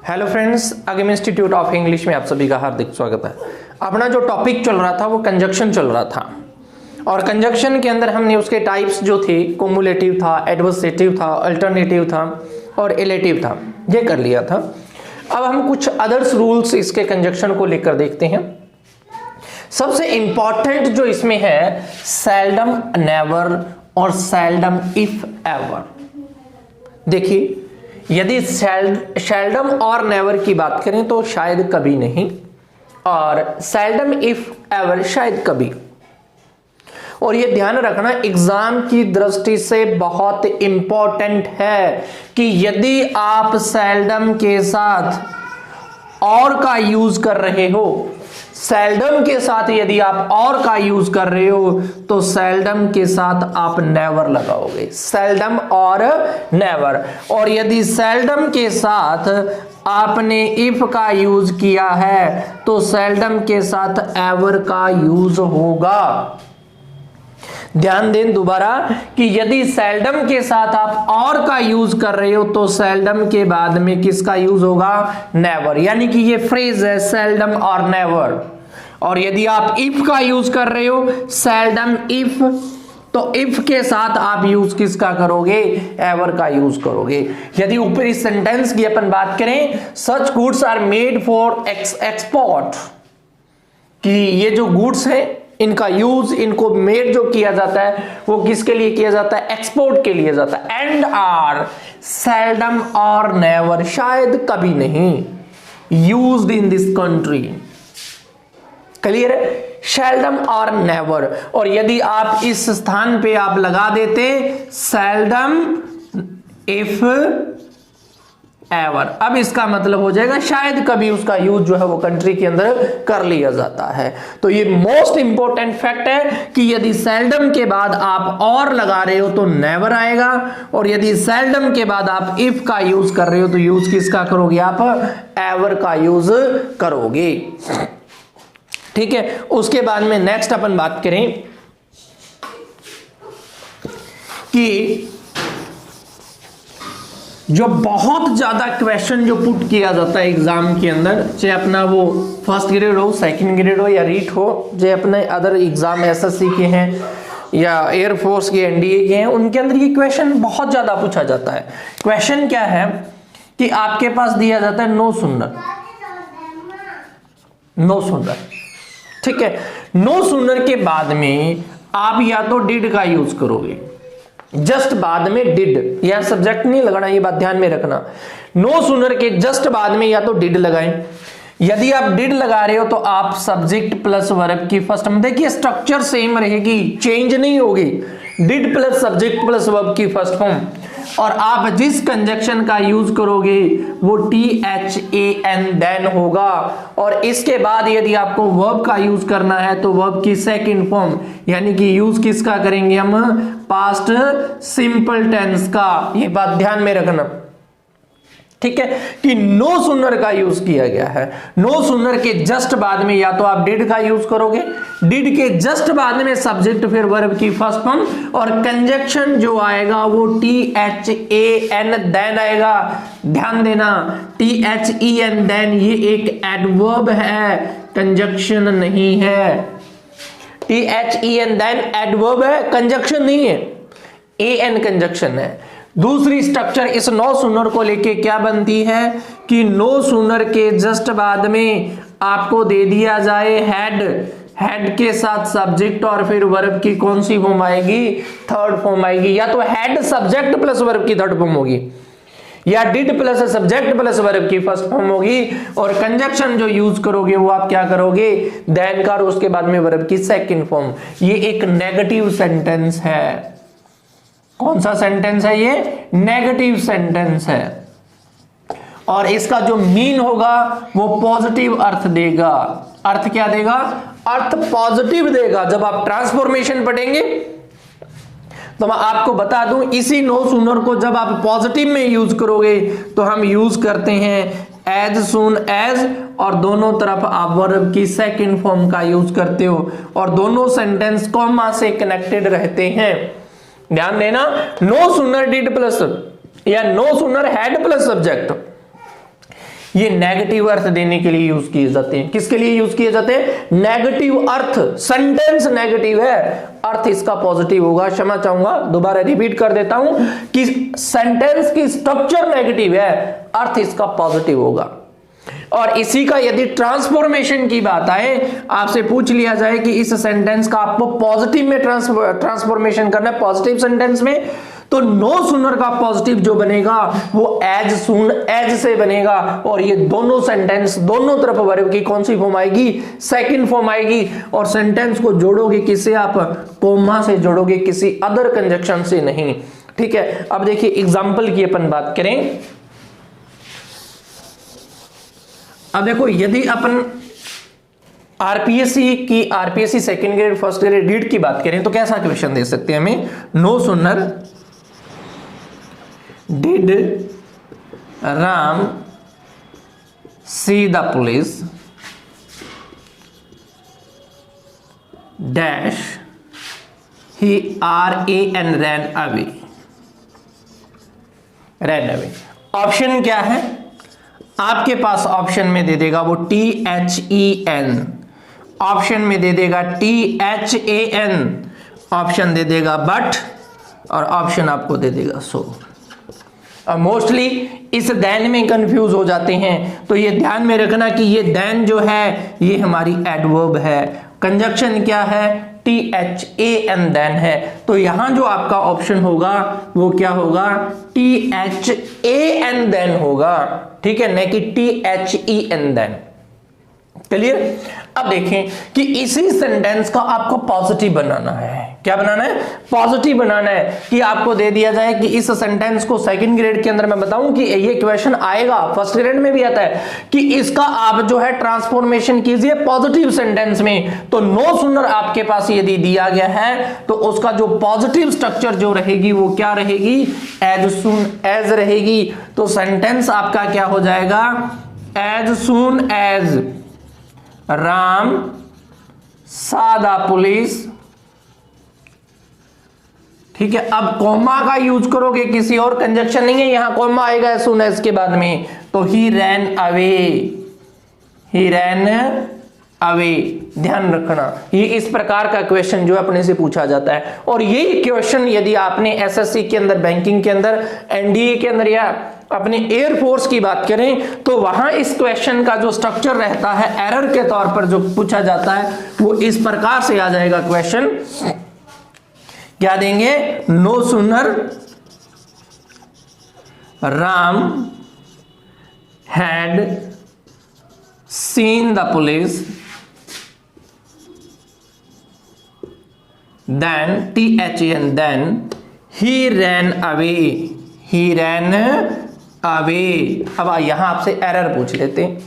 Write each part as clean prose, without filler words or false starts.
Hello friends, Agam institute of English में आप सभी का हार्दिक स्वागत है। अपना जो टॉपिक चल रहा था वो कंजक्शन चल रहा था और कंजक्शन के अंदर हमने उसके टाइप्स जो थे कोमुलेटिव था, एडवर्सेटिव था, अल्टरनेटिव था और एलेटिव था, ये कर लिया था। अब हम कुछ अदर्स रूल्स इसके कंजक्शन को लेकर देखते हैं। सबसे इंपॉर्टेंट जो इसमें है सेल्डम, नेवर और सेल्डम इफ एवर। देखिए, यदि सेल्डम और नेवर की बात करें तो शायद कभी नहीं, और सेल्डम इफ एवर शायद कभी। और ये ध्यान रखना एग्जाम की दृष्टि से बहुत इंपॉर्टेंट है कि यदि आप सेल्डम के साथ और का यूज कर रहे हो, सेल्डम के साथ यदि आप और का यूज कर रहे हो तो सेल्डम के साथ आप नेवर लगाओगे, सेल्डम और नेवर। और यदि सेल्डम के साथ आपने इफ का यूज किया है तो सेल्डम के साथ एवर का यूज होगा। ध्यान दें दोबारा कि यदि सेल्डम के साथ आप और का यूज कर रहे हो तो सेल्डम के बाद में किसका यूज होगा? नेवर। यानी कि ये फ्रेज है सेल्डम और नेवर। और यदि आप इफ का यूज कर रहे हो, सेल्डम इफ, तो इफ के साथ आप यूज किसका करोगे? एवर का यूज करोगे। यदि ऊपरी सेंटेंस की अपन बात करें, such goods are made for export, कि ये जो गुड्स है इनका यूज, इनको मेड जो किया जाता है वो किसके लिए किया जाता है? एक्सपोर्ट के लिए जाता है। एंड आर सेल्डम और नेवर, शायद कभी नहीं, used in this country. Clear है? सेल्डम और नेवर। और यदि आप इस स्थान पे आप लगा देते सेल्डम इफ एवर, अब इसका मतलब हो जाएगा शायद कभी उसका यूज जो है वो कंट्री के अंदर कर लिया जाता है। तो ये मोस्ट इंपॉर्टेंट फैक्ट है कि यदि सेल्डम के बाद आप और लगा रहे हो तो नेवर आएगा, और यदि सेल्डम के बाद आप इफ का यूज कर रहे हो तो यूज किसका करोगे? आप एवर का यूज करोगे। ठीक है, उसके बाद में नेक्स्ट अपन बात करें कि जो बहुत ज्यादा क्वेश्चन जो पुट किया जाता है एग्जाम के अंदर, चाहे अपना वो फर्स्ट ग्रेड हो, सेकंड ग्रेड हो या रीट हो, चाहे अपने अदर एग्जाम एसएससी के हैं या एयरफोर्स के, एनडीए के हैं, उनके अंदर ये क्वेश्चन बहुत ज्यादा पूछा जाता है। क्वेश्चन क्या है कि आपके पास दिया जाता है नो सुनर, नो सुनर। ठीक है, नो सुनर के बाद में आप या तो डिड का यूज करोगे, जस्ट बाद में डिड, यहां सब्जेक्ट नहीं लगाना, ये बात ध्यान में रखना। नो सुनर के जस्ट बाद में या तो डिड लगाएं। यदि आप डिड लगा रहे हो तो आप सब्जेक्ट प्लस वर्ब की फर्स्ट में, देखिए स्ट्रक्चर सेम रहेगी, चेंज नहीं होगी, did plus subject plus verb की फर्स्ट फॉर्म। और आप जिस कंजक्शन का यूज करोगे वो THAN देन होगा। और इसके बाद यदि आपको वर्ब का यूज करना है तो वर्ब की सेकंड फॉर्म, यानी कि यूज किसका करेंगे हम? पास्ट सिंपल टेंस का। ये बात ध्यान में रखना, ठीक है, कि नो सुनर का यूज किया गया है। नो सुनर के जस्ट बाद में या तो आप डिड का यूज करोगे, डिड के जस्ट बाद में सब्जेक्ट फिर वर्ब की फर्स्ट फॉर्म, और कंजक्शन जो आएगा वो THAN देन आएगा। ध्यान देना, THEN देन ये एक एडवर्ब है, कंजक्शन नहीं है। THEN देन एडवर्ब है, कंजक्शन नहीं है, AN कंजक्शन है। दूसरी स्ट्रक्चर इस नो सुनर को लेके क्या बनती है कि नो सुनर के जस्ट बाद में आपको दे दिया जाए हेड, हेड के साथ सब्जेक्ट और फिर वर्ब की कौन सी फॉर्म आएगी? थर्ड फॉर्म आएगी। या तो हेड सब्जेक्ट प्लस वर्ब की थर्ड फॉर्म होगी, या did plus subject plus verb की फर्स्ट फॉर्म होगी। और कंजक्शन जो यूज करोगे वो आप क्या करोगे? देन का, और उसके बाद में वर्ब की सेकंड फॉर्म। ये एक नेगेटिव सेंटेंस है। कौन सा सेंटेंस है ये? नेगेटिव सेंटेंस है। और इसका जो मीन होगा वो पॉजिटिव अर्थ देगा। अर्थ क्या देगा? अर्थ पॉजिटिव देगा। जब आप ट्रांसफॉर्मेशन पढ़ेंगे तो मैं आपको बता दूं, इसी नो सुनर को जब आप पॉजिटिव में यूज करोगे तो हम यूज करते हैं एज सुन एज, और दोनों तरफ आप वर्ब की सेकंड फॉर्म का यूज करते हो, और दोनों सेंटेंस कॉमा से कनेक्टेड रहते हैं। ध्यान देना, नो सुनर डिड प्लस या no sooner had plus subject, ये नेगेटिव अर्थ देने के लिए यूज किए जाते हैं। किसके लिए यूज किए जाते हैं? नेगेटिव अर्थ। सेंटेंस नेगेटिव है, अर्थ इसका पॉजिटिव होगा। क्षमा चाहूंगा, दोबारा रिपीट कर देता हूं कि सेंटेंस की स्ट्रक्चर नेगेटिव है, अर्थ इसका पॉजिटिव होगा। और इसी का यदि ट्रांसफॉर्मेशन की बात आए, आपसे पूछ लिया जाए कि इस सेंटेंस का आपको पॉजिटिव में ट्रांसफॉर्मेशन करना है, पॉजिटिव सेंटेंस में, तो नो सूनर का पॉजिटिव जो बनेगा वो एज सून एज से बनेगा। और ये दोनों सेंटेंस दोनों तरफ वर्ब की कौन सी फॉर्म आएगी? सेकंड फॉर्म आएगी। और सेंटेंस को जोड़ोगे किससे? आप कोमा से जोड़ोगे, किसी अदर कंजक्शन से नहीं। ठीक है, अब देखिए एग्जाम्पल की अपन बात करें। अब देखो, यदि अपन RPSC second grade first grade रीड की बात करें तो कैसा क्वेश्चन दे सकते हैं हमें? No sooner did Ram see the police dash he RAN ran away. Option क्या है आपके पास? ऑप्शन में दे देगा वो THEN, ऑप्शन में दे देगा THAN, ऑप्शन दे देगा बट, और ऑप्शन आपको दे देगा सो। अब मोस्टली इस देन में कंफ्यूज हो जाते हैं, तो ये ध्यान में रखना कि ये देन जो है ये हमारी एडवर्ब है। कंजक्शन क्या है? THAN देन है। तो यहां जो आपका ऑप्शन होगा वो क्या होगा? THAN देन होगा। ठीक है, न कि THEN देन। क्लियर? अब देखें कि इसी सेंटेंस का आपको पॉजिटिव बनाना है। क्या बनाना है? पॉजिटिव बनाना है। कि आपको दे दिया जाए कि इस सेंटेंस को सेकंड ग्रेड के अंदर, मैं बताऊं कि ये क्वेश्चन आएगा, फर्स्ट ग्रेड में भी आता है, कि इसका आप जो है ट्रांसफॉर्मेशन कीजिए पॉजिटिव सेंटेंस में। तो नो सूनर आपके पास यदि दिया गया है तो उसका जो पॉजिटिव स्ट्रक्चर जो रहेगी वो क्या रहेगी? एज सून एज रहेगी। तो सेंटेंस आपका क्या हो जाएगा? As soon as Ram saw the police. ठीक है, अब कॉमा का यूज करोगे, किसी और कंजक्शन नहीं है, यहां कॉमा आएगा एज सून एज के बाद में। तो ही रैन अवे। ध्यान रखना, ये इस प्रकार का क्वेश्चन जो अपने से पूछा जाता है। और यही क्वेश्चन यदि आपने एसएससी के अंदर, बैंकिंग के अंदर, एनडीए के अंदर या अपने एयरफोर्स की बात करें तो वहां इस क्वेश्चन का जो स्ट्रक्चर रहता है एरर के तौर पर जो पूछा जाता है वो इस प्रकार से आ जाएगा क्वेश्चन। क्या देंगे? No sooner Ram had seen the police then THEN then he ran away. अब यहां आपसे एरर पूछ लेते हैं।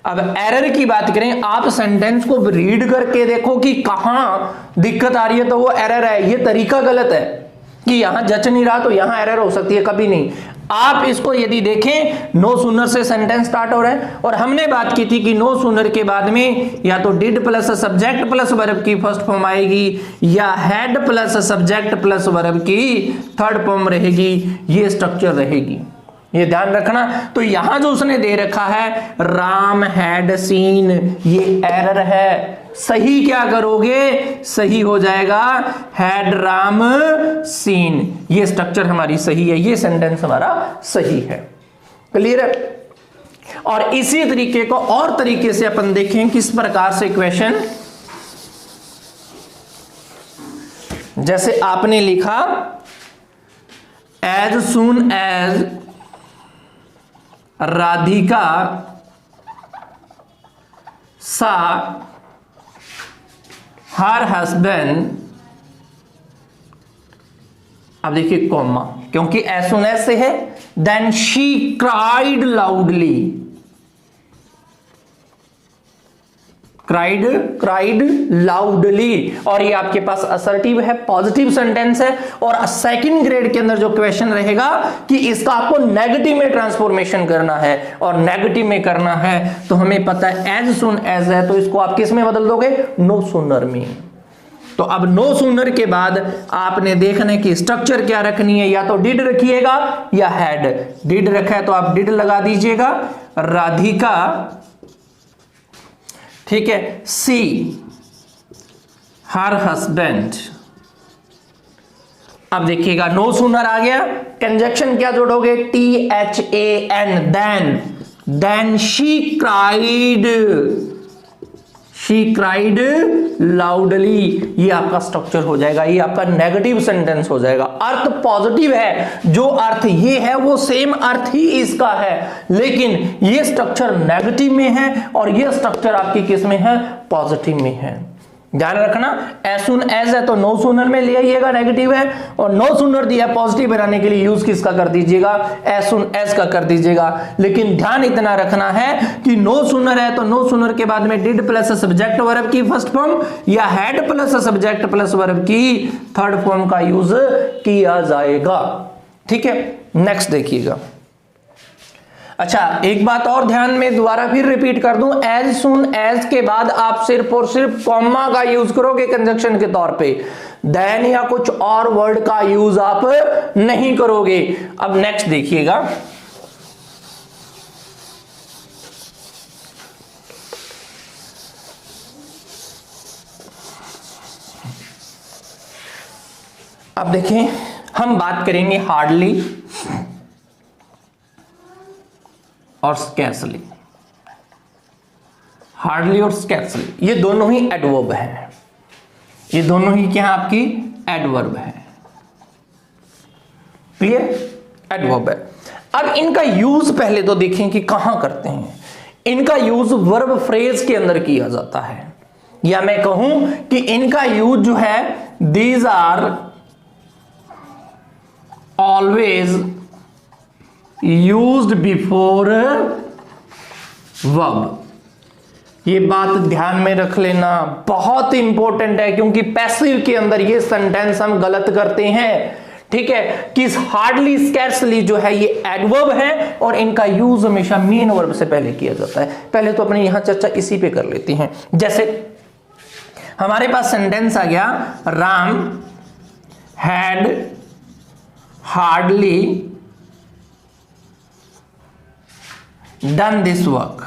अब एरर की बात करें, आप सेंटेंस को रीड करके देखो कि कहां दिक्कत आ रही है तो वो एरर है। ये तरीका गलत है कि यहां जच नहीं रहा तो यहां एरर हो सकती है, कभी नहीं। आप इसको यदि देखें, नो सूनर से सेंटेंस स्टार्ट हो रहा है और हमने बात की थी कि नो सूनर के बाद में या तो did plus subject plus verb की फर्स्ट फॉर्म आएगी या had plus subject plus verb की थर्ड फॉर्म रहेगी। ये स्ट्रक्चर रहेगी, ये ध्यान रखना। तो यहां जो उसने दे रखा है राम हैड सीन, ये एरर है। सही क्या करोगे? सही हो जाएगा हैड राम सीन। ये स्ट्रक्चर हमारी सही है, ये सेंटेंस हमारा सही है। क्लियर है? और इसी तरीके को और तरीके से अपन देखें किस प्रकार से क्वेश्चन, जैसे आपने लिखा एज सून एज राधिका सा हर हस्बैंड। अब देखिए कॉमा, क्योंकि एज सून एज से है, then she cried loudly. Cried loudly. और ये आपके पास असर्टिव है, पॉजिटिव सेंटेंस है। और सेकंड ग्रेड के अंदर जो क्वेश्चन रहेगा कि इसका आपको नेगेटिव में ट्रांसफॉर्मेशन करना है, और नेगेटिव में करना है तो हमें पता है एज सून एज है, तो इसको आप किस में बदल दोगे? नो सूनर में। तो अब नो सूनर के बाद आपने देखना है कि स्ट्रक्चर क्या रखनी है, या तो डिड रखिएगा या हैड। डिड रखा है तो आप डिड लगा दीजिएगा, राधिका, ठीक है, सी हर हस्बैंड। अब देखिएगा नो सूनर आ गया, कंजक्शन क्या जोड़ोगे, THAN, than she cried loudly. ये आपका स्ट्रक्चर हो जाएगा, ये आपका नेगेटिव सेंटेंस हो जाएगा। अर्थ पॉजिटिव है, जो अर्थ ये है वो सेम अर्थ ही इसका है, लेकिन ये स्ट्रक्चर नेगेटिव में है और ये स्ट्रक्चर आपकी किस में है, पॉजिटिव में है। ध्यान रखना, एज सुन एज है तो नो सूनर में ले आइएगा, नेगेटिव है, और नो सूनर दिया पॉजिटिव बनाने के लिए यूज किसका कर दीजिएगा, एज सुन एज का कर दीजिएगा। लेकिन ध्यान इतना रखना है कि नो सूनर है तो नो सूनर के बाद में डिड प्लस सब्जेक्ट वर्ब की फर्स्ट फॉर्म या had plus subject plus verb की थर्ड फॉर्म का यूज किया जाएगा। ठीक है, नेक्स्ट देखिएगा। अच्छा, एक बात और ध्यान में दोबारा फिर रिपीट कर दूं, एज सुन एज के बाद आप सिर्फ और सिर्फ कॉमा का यूज करोगे कंजक्शन के तौर पे, देन या कुछ और वर्ड का यूज आप नहीं करोगे। अब नेक्स्ट देखिएगा, अब देखें हम बात करेंगे हार्डली और स्कैर्सली। हार्डली और स्कैर्सली ये दोनों ही एडवर्ब हैं, ये दोनों ही क्या आपकी एडवर्ब है। क्लियर, एडवर्ब है। अब इनका यूज पहले तो देखें कि कहां करते हैं। इनका यूज वर्ब फ्रेज के अंदर किया जाता है, या मैं कहूं कि इनका यूज जो है, these are always used before verb. ये बात ध्यान में रख लेना, बहुत इंपॉर्टेंट है, क्योंकि पैसिव के अंदर ये सेंटेंस हम गलत करते हैं। ठीक है, कि हार्डली स्कैर्सली जो है ये एडवर्ब है और इनका यूज हमेशा मेन वर्ब से पहले किया जाता है। पहले तो अपने यहां चर्चा इसी पे कर लेते हैं। जैसे हमारे पास सेंटेंस आ गया, Ram had hardly done this work,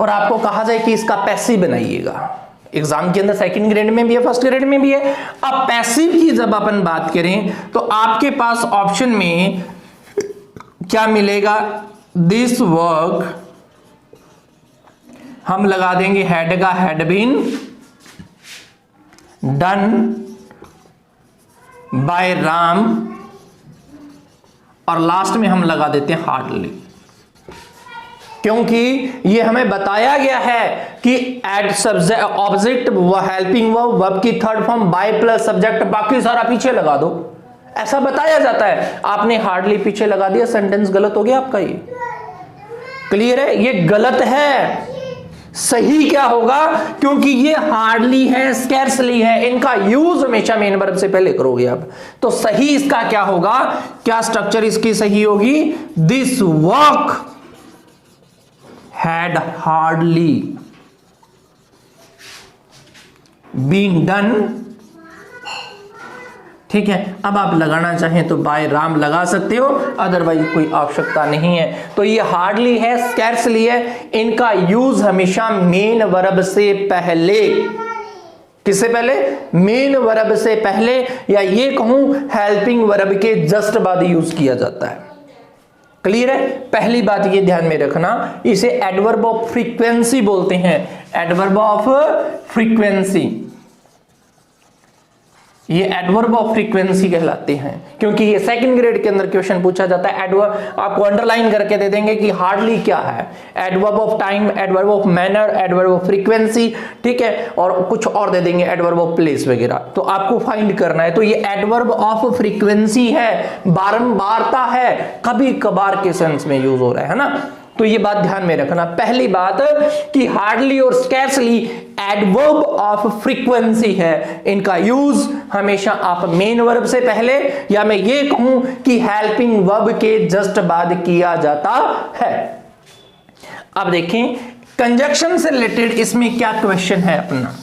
और आपको कहा जाए कि इसका पैसिव बनाइएगा। एग्जाम के अंदर सेकंड ग्रेड में भी है, फर्स्ट ग्रेड में भी है। अब पैसिव की जब अपन बात करें तो आपके पास ऑप्शन में क्या मिलेगा, दिस वर्क, हम लगा देंगे हैड का had been done by Ram, और लास्ट में हम लगा देते हैं हार्डली, क्योंकि ये हमें बताया गया है कि एड सब्जेक्ट ऑब्जेक्ट हेल्पिंग वर्ब की third form by plus subject, बाकी सारा पीछे लगा दो, ऐसा बताया जाता है। आपने हार्डली पीछे लगा दिया, सेंटेंस गलत हो गया आपका। ये क्लियर है, ये गलत है। सही क्या होगा, क्योंकि ये हार्डली है, स्कैर्सली है, इनका यूज हमेशा मेन वर्ब से पहले करोगे आप। तो सही इसका क्या होगा, क्या स्ट्रक्चर इसकी सही होगी, this work had hardly been done. ठीक है, अब आप लगाना चाहें तो बाय राम लगा सकते हो, अदरवाइज कोई आवश्यकता नहीं है। तो ये हार्डली है, स्कैर्सली है, इनका यूज हमेशा मेन वर्ब से पहले, किससे पहले, मेन वर्ब से पहले, या ये कहूं हेल्पिंग वर्ब के जस्ट बाद यूज किया जाता है। क्लियर है, पहली बात ये ध्यान में रखना, इसे एडवर्ब ऑफ फ्रीक्वेंसी बोलते हैं, एडवर्ब ऑफ फ्रीक्वेंसी। ये एडवर्ब ऑफ फ्रीक्वेंसी कहलाते हैं, क्योंकि ये सेकंड ग्रेड के अंदर क्वेश्चन पूछा जाता है। एडवर्ब आपको अंडरलाइन करके दे देंगे कि हार्डली क्या है, adverb of time, adverb of manner, adverb of frequency, ठीक है, और कुछ और दे देंगे एडवर्ब ऑफ प्लेस वगैरह, तो आपको फाइंड करना है। तो ये एडवर्ब ऑफ फ्रीक्वेंसी है, बारंबारता है, कभी कभार के सेंस में यूज हो रहा है ना। तो ये बात ध्यान में रखना। पहली बात कि हार्डली और स्कैर्सली एडवर्ब ऑफ फ्रीक्वेंसी है, इनका यूज हमेशा आप मेन वर्ब से पहले, या मैं ये कहूं कि हेल्पिंग वर्ब के जस्ट बाद किया जाता है। अब देखें कंजक्शन से रिलेटेड इसमें क्या क्वेश्चन है अपना।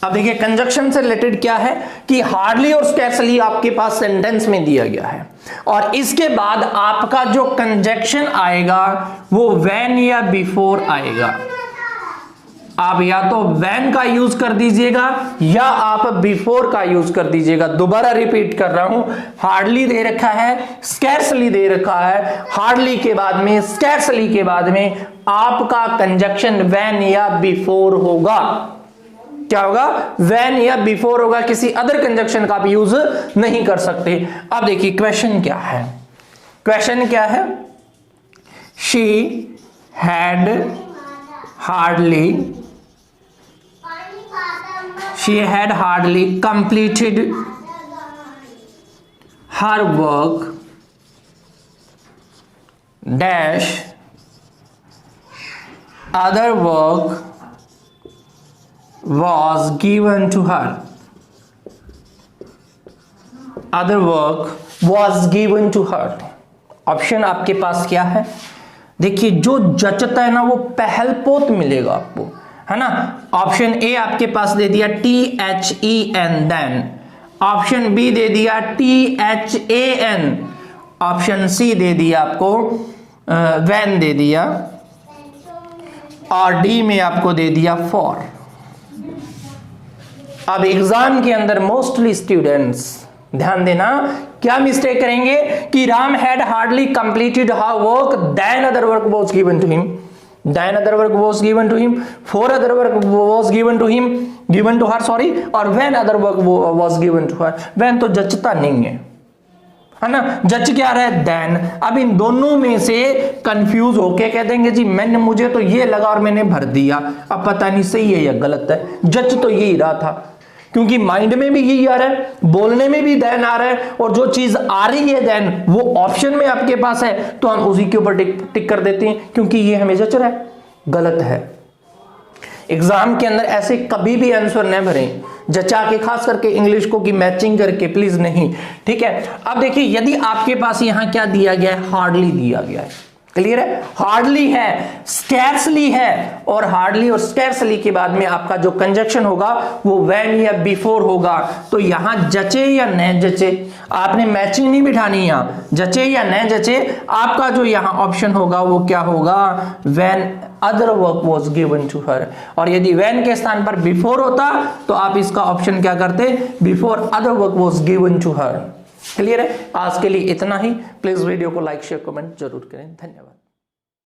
अब देखिए कंजक्शन से रिलेटेड क्या है कि हार्डली और स्कैर्सली आपके पास सेंटेंस में दिया गया है, और इसके बाद आपका जो कंजक्शन आएगा वो व्हेन या बिफोर आएगा। आप या तो व्हेन का यूज कर दीजिएगा या आप बिफोर का यूज कर दीजिएगा। दोबारा रिपीट कर रहा हूं, हार्डली दे रखा है, स्कैर्सली दे रखा है, हार्डली के बाद में, स्कैर्सली के बाद में आपका कंजक्शन व्हेन या बिफोर होगा। क्या होगा? व्हेन या बिफोर होगा, किसी अदर कंजक्शन का आप यूज नहीं कर सकते। अब देखिए क्वेश्चन क्या है, क्वेश्चन क्या है, she had hardly completed her work dash other work was given to her, other work was given to her। Option आपके पास क्या है? देखिए जो जचता है ना वो पहल पोत मिलेगा आपको, है ना। ऑप्शन ए आपके पास दे दिया THEN देन, ऑप्शन बी दे दिया THAN, ऑप्शन सी दे दिया आपको व्हेन दे दिया, और डी में आपको दे दिया फॉर। अब एग्जाम के अंदर मोस्टली स्टूडेंट्स ध्यान देना क्या मिस्टेक करेंगे कि Ram had hardly completed her work then other work was given to him, then other work was given to him, for other work was given to him, given to her sorry, और when other work was given to her। when तो जचता नहीं है ना, जच क्या रहा है? then। अब इन दोनों में से कंफ्यूज होके कह देंगे जी मैंने, मुझे तो ये लगा और मैंने भर दिया, अब पता नहीं सही है या गलत है। जच तो यही रहा था, क्योंकि माइंड में भी यही आ रहा है, बोलने में भी देन आ रहा है, और जो चीज आ रही है देन वो ऑप्शन में आपके पास है, तो हम उसी के ऊपर टिक कर देते हैं, क्योंकि ये हमें जच रहा है। गलत है। एग्जाम के अंदर ऐसे कभी भी आंसर न भरें जचा के, खास करके इंग्लिश को कि मैचिंग करके, प्लीज नहीं, ठीक है। अब देखिए यदि आपके पास यहां क्या दिया गया है, हार्डली दिया गया है, क्लियर है, हार्डली है, स्कैर्सली है, और हार्डली और स्कैर्सली के बाद में आपका जो कंजक्शन होगा वो व्हेन या बिफोर होगा। तो यहां जचे या न जचे, आपने मैचिंग नहीं बिठानी, यहां जचे या न जचे, आपका जो यहां ऑप्शन होगा वो क्या होगा, when other work was given to her. और यदि व्हेन के स्थान पर बिफोर होता तो आप इसका ऑप्शन क्या करते, before other work was given to her. Clear है। आज के लिए इतना ही। प्लीज वीडियो को लाइक शेयर कमेंट जरूर करें। धन्यवाद।